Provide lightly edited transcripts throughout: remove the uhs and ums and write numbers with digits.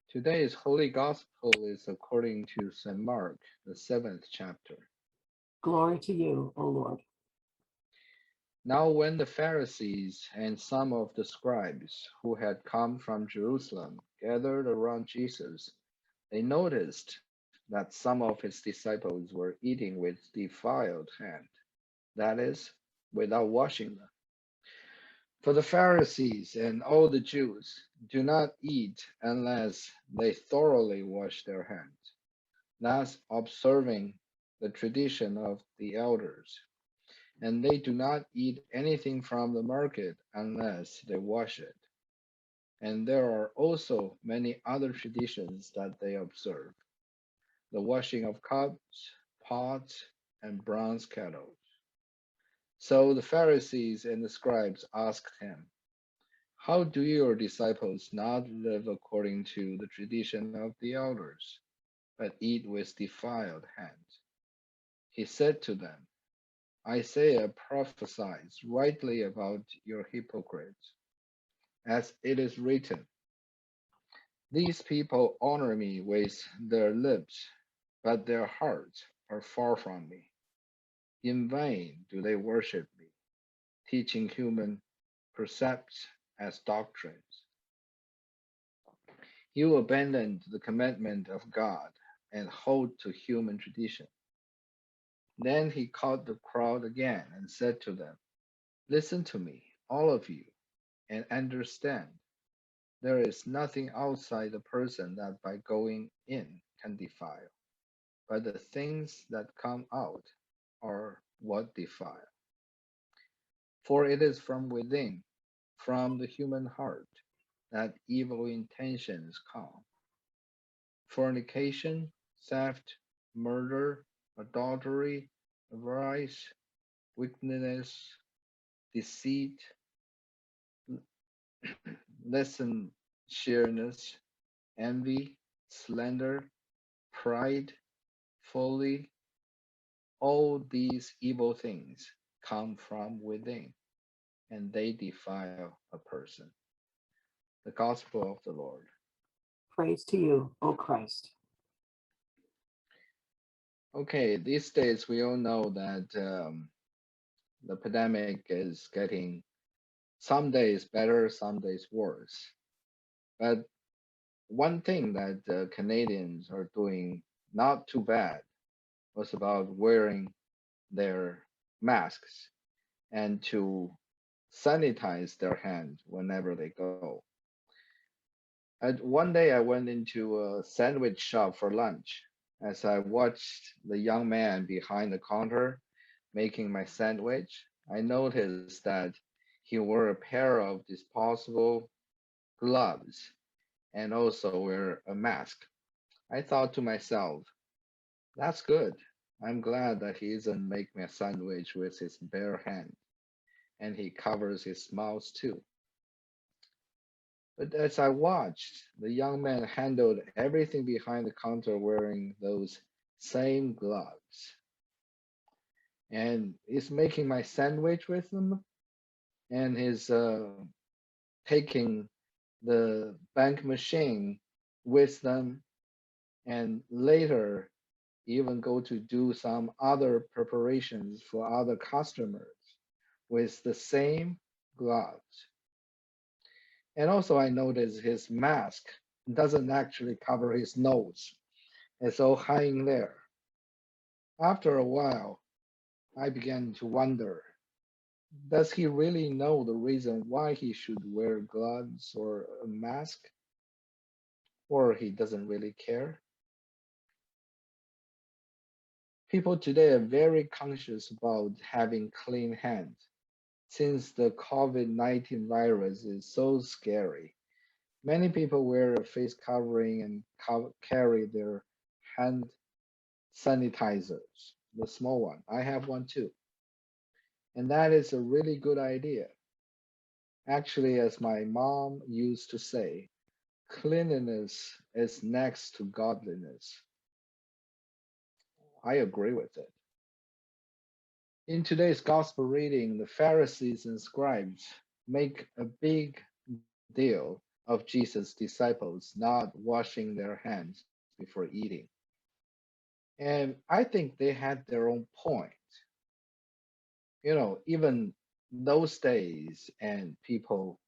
Today's Holy Gospel is according to St. Mark, the seventh chapter. Glory to you, O Lord. Now, when the Pharisees and some of the scribes who had come from Jerusalem gathered around Jesus, they noticed that some of his disciples were eating with defiled hands, that is, without washing them. For the Pharisees and all the Jews do not eat unless they thoroughly wash their hands, thus observing the tradition of the elders. And they do not eat anything from the market unless they wash it. And there are also many other traditions that they observe: the washing of cups, pots, and bronze kettles. So the Pharisees and the scribes asked him, "How do your disciples not live according to the tradition of the elders, but eat with defiled hands?" He said to them, "Isaiah prophesies rightly about your hypocrites, as it is written, 'These people honor me with their lips, but their hearts are far from me. In vain do they worship me, teaching human precepts as doctrines.' You abandoned the commandment of God and hold to human tradition." Then he called the crowd again and said to them, "Listen to me, all of you, and understand. There is nothing outside the person that by going in can defile, but the things that come out are what defile. For it is from within, from the human heart, that evil intentions come: fornication, theft, murder, adultery, avarice, wickedness, deceit, licentiousness, envy, slander, pride, folly. All these evil things come from within, and they defile a person." The Gospel of the Lord. Praise to you, O Christ. Okay, these days we all know that the pandemic is getting some days better, some days worse. But one thing that Canadians are doing not too bad was about wearing their masks and to sanitize their hands whenever they go. One day I went into a sandwich shop for lunch. As I watched the young man behind the counter making my sandwich, I noticed that he wore a pair of disposable gloves and also wear a mask. I thought to myself, that's good. I'm glad that he isn't making a sandwich with his bare hand, and he covers his mouth too. But as I watched, the young man handled everything behind the counter wearing those same gloves, and he's making my sandwich with them, and he's taking the bank machine with them, and later even go to do some other preparations for other customers with the same gloves. And also, I noticed his mask doesn't actually cover his nose. It's all hanging there. After a while, I began to wonder, does he really know the reason why he should wear gloves or a mask? Or he doesn't really care? People today are very conscious about having clean hands. Since the COVID-19 virus is so scary, many people wear a face covering and carry their hand sanitizers, the small one. I have one too. And that is a really good idea. Actually, as my mom used to say, cleanliness is next to godliness. I agree with it. In today's gospel reading, the Pharisees and scribes make a big deal of Jesus' disciples not washing their hands before eating. And I think they had their own point. Even those days, and people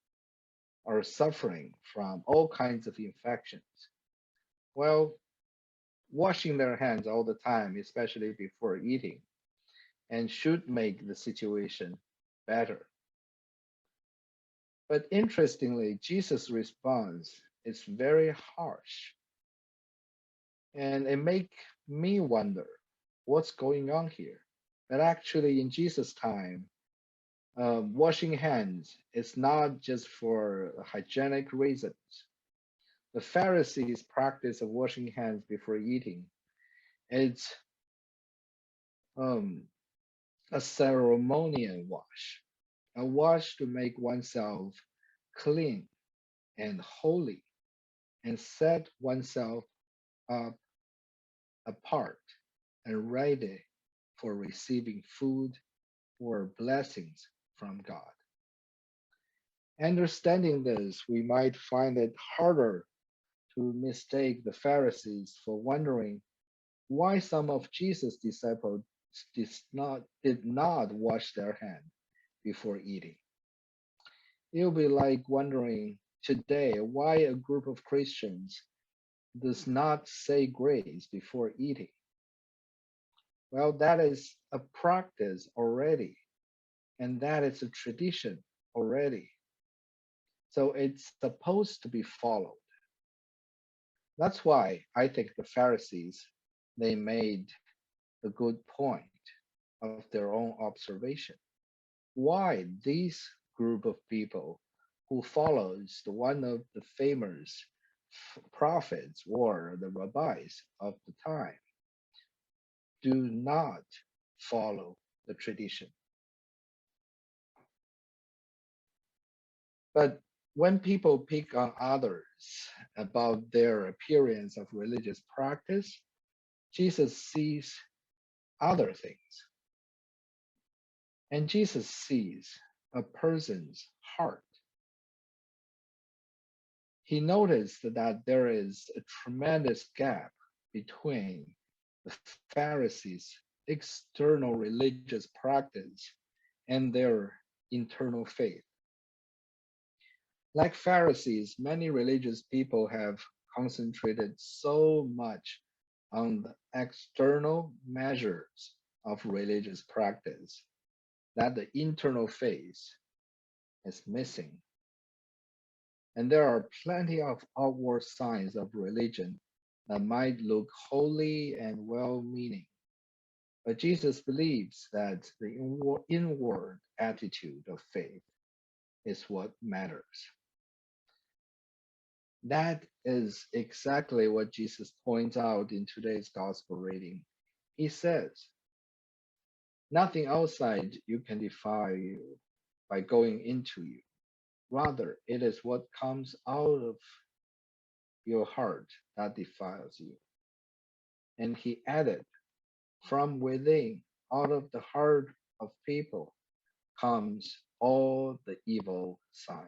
are suffering from all kinds of infections. Well, washing their hands all the time, especially before eating, and should make the situation better. But interestingly, Jesus' response is very harsh, and it make me wonder what's going on here. But actually, in Jesus' time, washing hands is not just for hygienic reasons. The Pharisees' practice of washing hands before eating is um, a ceremonial wash, a wash to make oneself clean and holy and set oneself up apart and ready for receiving food or blessings from God. Understanding this, we might find it harder to mistake the Pharisees for wondering why some of Jesus' disciples did not wash their hands before eating. It will be like wondering today why a group of Christians does not say grace before eating. Well, that is a practice already, and that is a tradition already. So it's supposed to be followed. That's why I think the Pharisees they made a good point of their own observation. Why these group of people who follows the one of the famous prophets or the rabbis of the time do not follow the tradition. But when people pick on others about their appearance of religious practice, Jesus sees other things. And Jesus sees a person's heart. He noticed that there is a tremendous gap between the Pharisees' external religious practice and their internal faith. Like Pharisees, many religious people have concentrated so much on the external measures of religious practice that the internal faith is missing. And there are plenty of outward signs of religion that might look holy and well meaning. But Jesus believes that the inward attitude of faith is what matters. That is exactly what Jesus points out in today's gospel reading. He says, nothing outside you can defile you by going into you. Rather, it is what comes out of your heart that defiles you. And he added, from within, out of the heart of people, comes all the evil signs.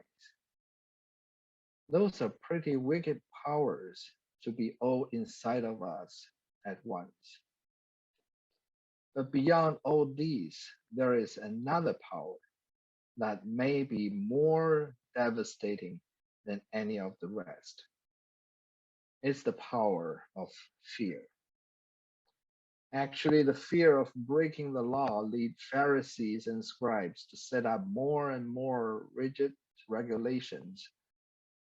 Those are pretty wicked powers to be all inside of us at once. But beyond all these, there is another power that may be more devastating than any of the rest. It's the power of fear. Actually, the fear of breaking the law led Pharisees and scribes to set up more and more rigid regulations,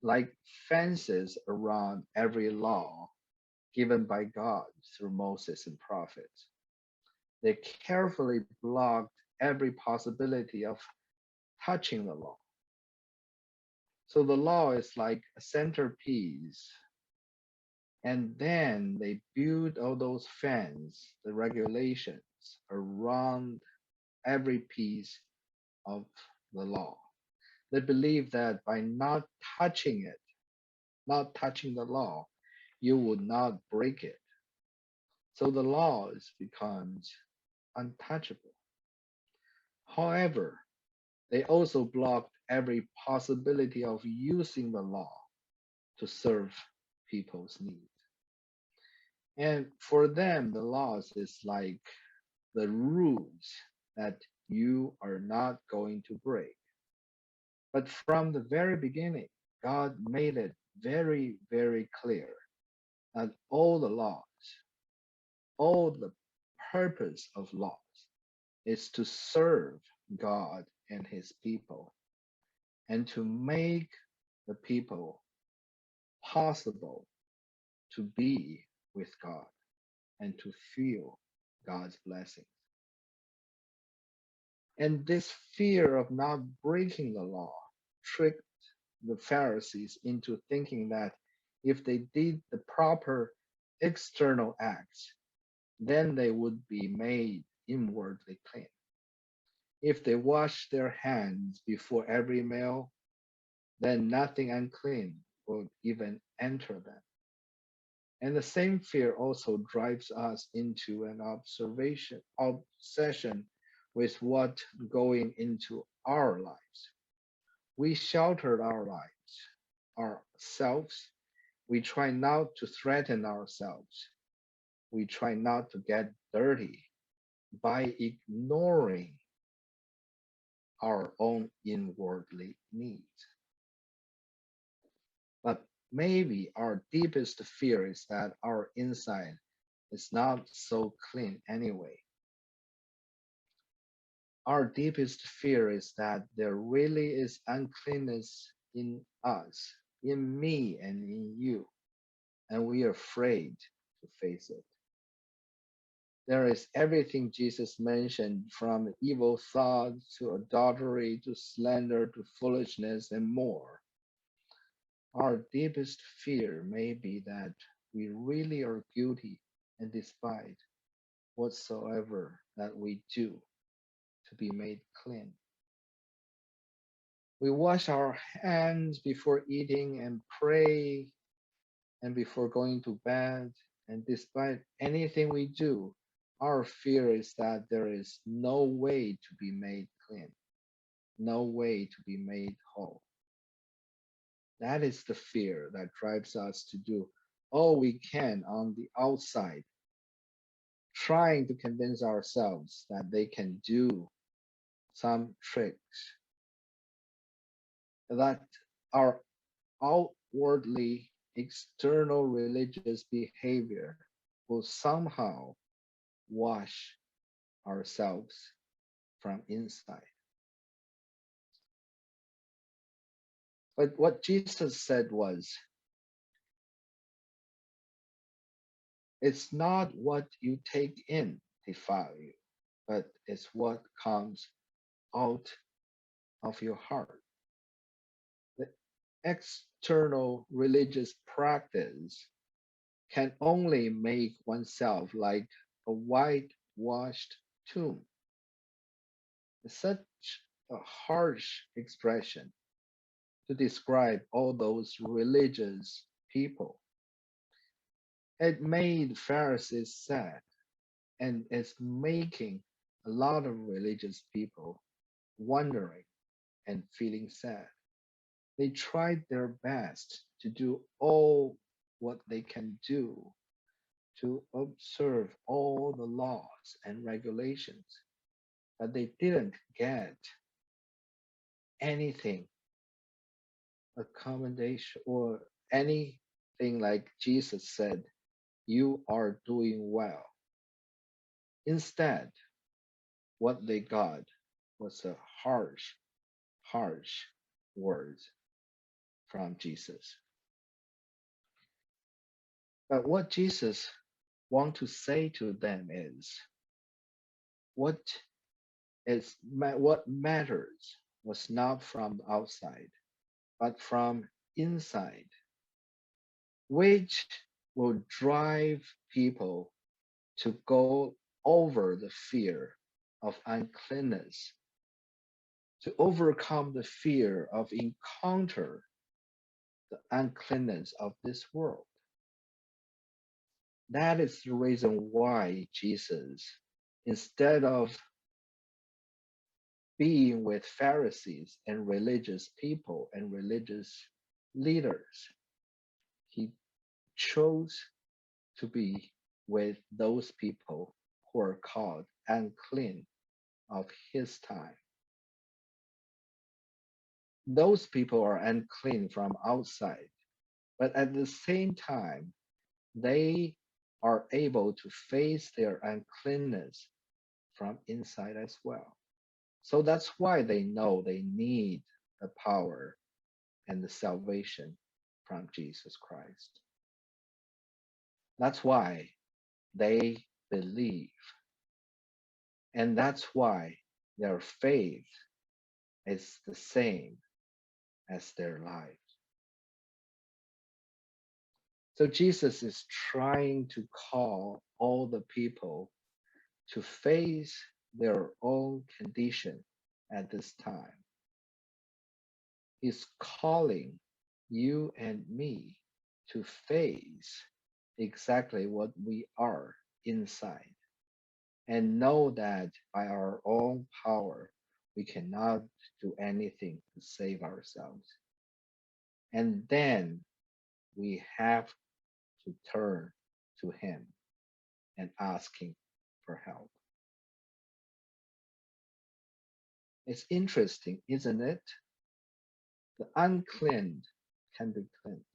like fences around every law given by God through Moses and prophets. They carefully blocked every possibility of touching the law. So the law is like a centerpiece. And then they build all those fence, the regulations around every piece of the law. They believe that by not touching it, not touching the law, you would not break it. So the law becomes untouchable. However, they also blocked every possibility of using the law to serve people's needs. And for them, the laws is like the rules that you are not going to break. But from the very beginning, God made it very, very clear that all the laws, all the purpose of laws is to serve God and his people and to make the people possible to be with God and to feel God's blessing. And this fear of not breaking the law tricked the Pharisees into thinking that if they did the proper external acts, then they would be made inwardly clean. If they washed their hands before every meal, then nothing unclean would even enter them. And the same fear also drives us into an obsession with what going into our lives. We shelter our lives, ourselves. We try not to threaten ourselves. We try not to get dirty by ignoring our own inwardly needs. But maybe our deepest fear is that our inside is not so clean anyway. Our deepest fear is that there really is uncleanness in us, in me, and in you, and we are afraid to face it. There is everything Jesus mentioned from evil thoughts to adultery to slander to foolishness and more. Our deepest fear may be that we really are guilty and despite whatsoever that we do to be made clean. We wash our hands before eating and pray and before going to bed, and despite anything we do, our fear is that there is no way to be made clean, no way to be made whole. That is the fear that drives us to do all we can on the outside, trying to convince ourselves that they can do some tricks, that our outwardly external religious behavior will somehow wash ourselves from inside. But what Jesus said was, it's not what you take in defile you, but it's what comes out of your heart. The external religious practice can only make oneself like a whitewashed tomb. It's such a harsh expression to describe all those religious people. It made Pharisees sad, and it's making a lot of religious people wondering and feeling sad. They tried their best to do all what they can do to observe all the laws and regulations, but they didn't get anything, accommodation, or anything like Jesus said, you are doing well. Instead, what they got was a harsh words from Jesus. But what Jesus wants to say to them is what what matters was not from outside, but from inside, which will drive people to go over the fear of uncleanness, to overcome the fear of encounter the uncleanness of this world. That is the reason why Jesus, instead of being with Pharisees and religious people and religious leaders, chose to be with those people who are called unclean of his time. Those people are unclean from outside, but at the same time, they are able to face their uncleanness from inside as well. So that's why they know they need the power and the salvation from Jesus Christ. That's why they believe. And that's why their faith is the same as their life. So Jesus is trying to call all the people to face their own condition at this time. He's calling you and me to face exactly what we are inside and know that by our own power, we cannot do anything to save ourselves. And then we have to turn to Him and ask Him for help. It's interesting, isn't it? The unclean can be cleansed,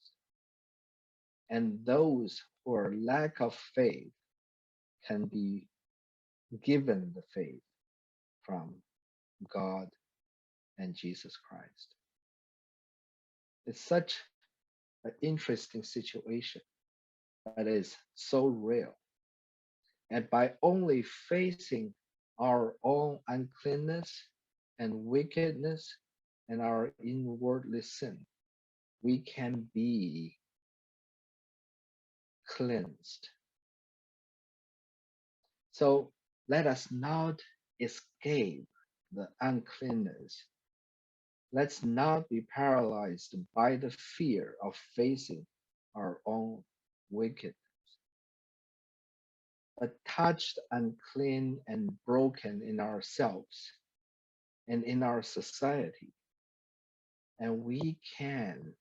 and those who are lack of faith can be given the faith from God and Jesus Christ. It's such an interesting situation, but is so real. And by only facing our own uncleanness and wickedness and our inwardly sin, we can be cleansed. So let us not escape the uncleanness. Let's not be paralyzed by the fear of facing our own wickedness, but touched, unclean, and broken in ourselves and in our society. And we can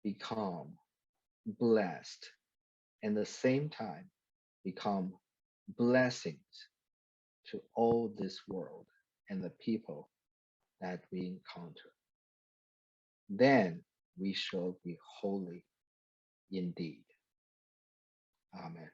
become blessed and at the same time become blessings to all this world and the people that we encounter. Then we shall be holy indeed. Amen.